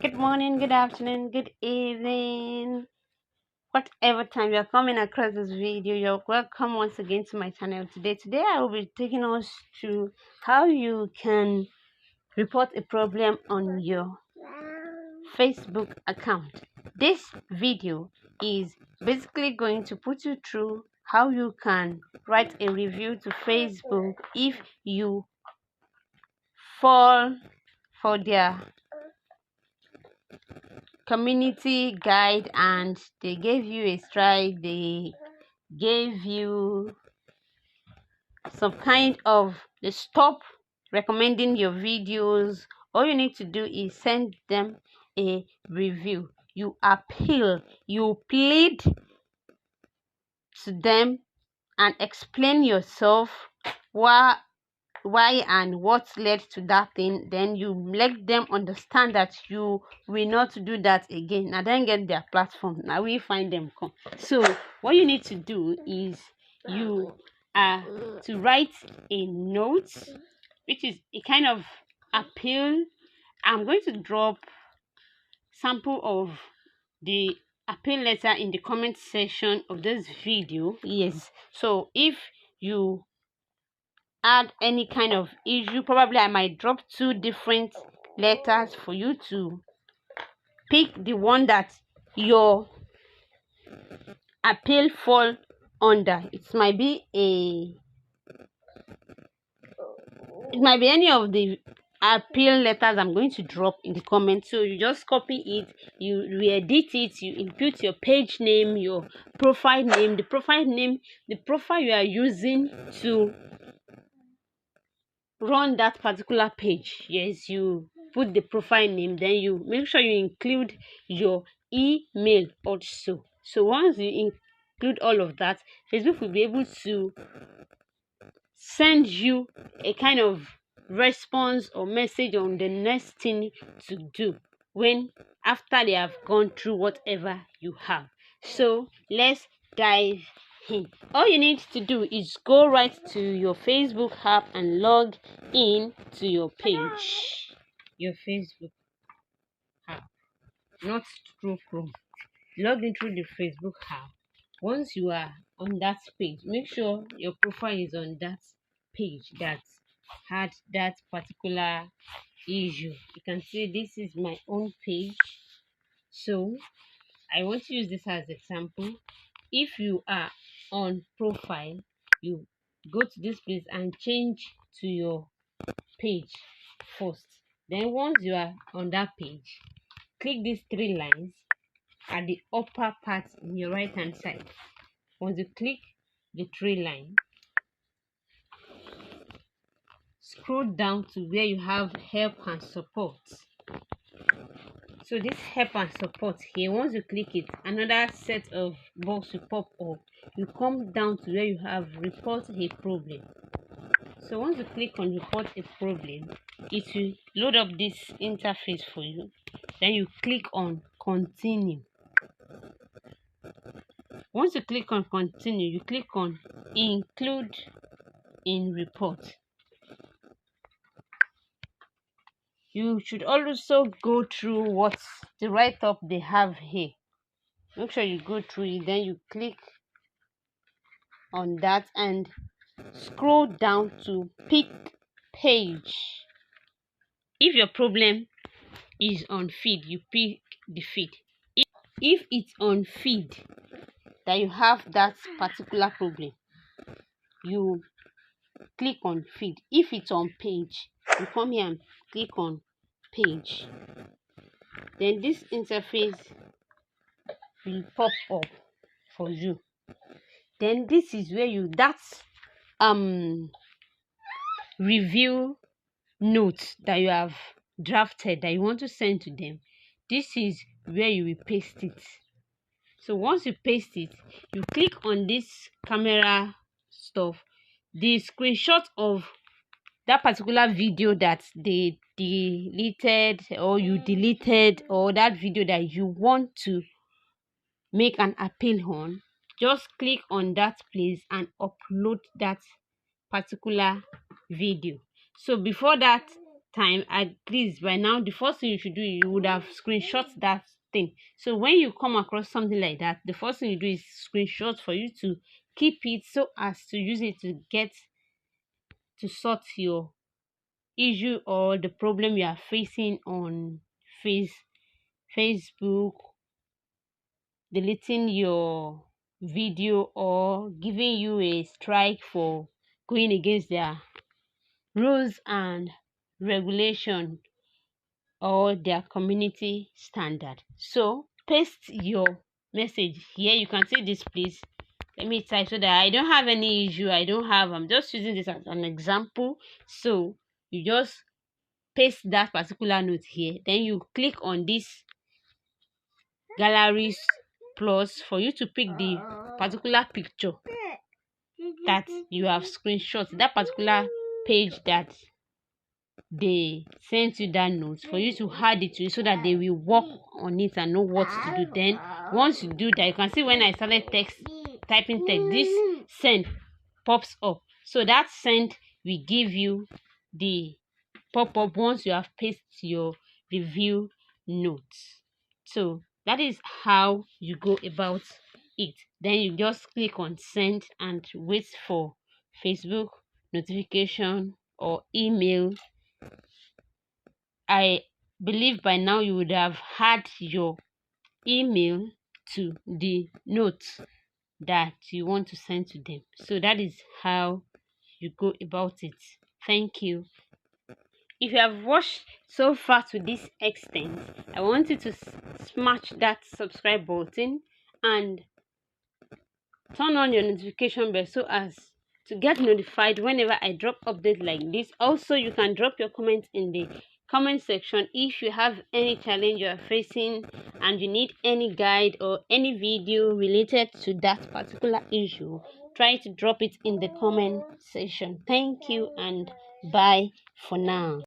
Good morning, good afternoon, good evening. Whatever time you're coming across this video, you're welcome once again to my channel today. Today I will be taking us to how you can report a problem on your Facebook account. This video is basically going to put you through how you can write a review to Facebook if you fall for their community guide and they gave you a strike, they gave you some kind of, they stop recommending your videos. All you need to do is send them a review. You appeal, you plead to them and explain yourself why and what led to that thing. Then you let them understand that you will not do that again. Now then get their platform. Now we find them come. So what you need to do is you are to write a note, which is a kind of appeal. I'm going to drop sample of the appeal letter in the comment section of this video. Yes, so if you add any kind of issue, probably I might drop two different letters for you to pick the one that your appeal fall under. It might be any of the appeal letters I'm going to drop in the comments. So you just copy it, you re-edit it, you input your page name, your profile name, the profile you are using to run that particular page. Yes, you put the profile name, then you make sure you include your email also. So once you include all of that, Facebook will be able to send you a kind of response or message on the next thing to do when after they have gone through whatever you have. So let's dive in. All you need to do is go right to your Facebook app and log in to your page. Your Facebook app, not through Chrome. Log in through the Facebook app. Once you are on that page, make sure your profile is on that page that had that particular issue. You can see this is my own page, so I want to use this as example. If you are on profile, you go to this place and change to your page first. Then once you are on that page, click these three lines at the upper part in your right hand side. Once you click the three line, scroll down to where you have help and support. So this help and support here, once you click it, another set of box will pop up. You come down to where you have report a problem. So once you click on report a problem, it will load up this interface for you. Then you click on continue. Once you click on continue, you click on include in report. You should also go through what the write-up they have here. Make sure you go through it, then you click on that and scroll down to pick page. If your problem is on feed, you pick the feed. If it's on feed that you have that particular problem, you click on feed. If it's on page, you come here and click on page. Then this interface will pop up for you. Then this is where you review notes that you have drafted that you want to send to them. This is where you will paste it. So once you paste it, you click on this camera stuff, the screenshot of that particular video that they deleted or you deleted, or that video that you want to make an appeal on. Just click on that place and upload that particular video. So before that time, at least by now, the first thing you should do, you would have screenshot that thing. So when you come across something like that, the first thing you do is screenshot for you to keep it, so as to use it to get to sort your issue or the problem you are facing on Facebook, deleting your video or giving you a strike for going against their rules and regulation or their community standard. So paste your message here. You can see this, please. Let me type so that I don't have any issue. I'm just using this as an example. So you just paste that particular note here, then you click on this galleries plus for you to pick the particular picture that you have screenshot, that particular page that they sent you that note, for you to add it to it so that they will work on it and know what to do. Then once you do that, you can see when I started typing text, this send pops up. So that send will give you the pop-up once you have pasted your review notes. So that is how you go about it. Then you just click on send and wait for Facebook notification or email. I believe by now you would have had your email to the notes that you want to send to them. So that is how you go about it. Thank you. If you have watched so far to this extent, I want you to smash that subscribe button and turn on your notification bell so as to get notified whenever I drop updates like this. Also, you can drop your comments in the comment section if you have any challenge you are facing and you need any guide or any video related to that particular issue. Try to drop it in the comment section. Thank you and bye for now.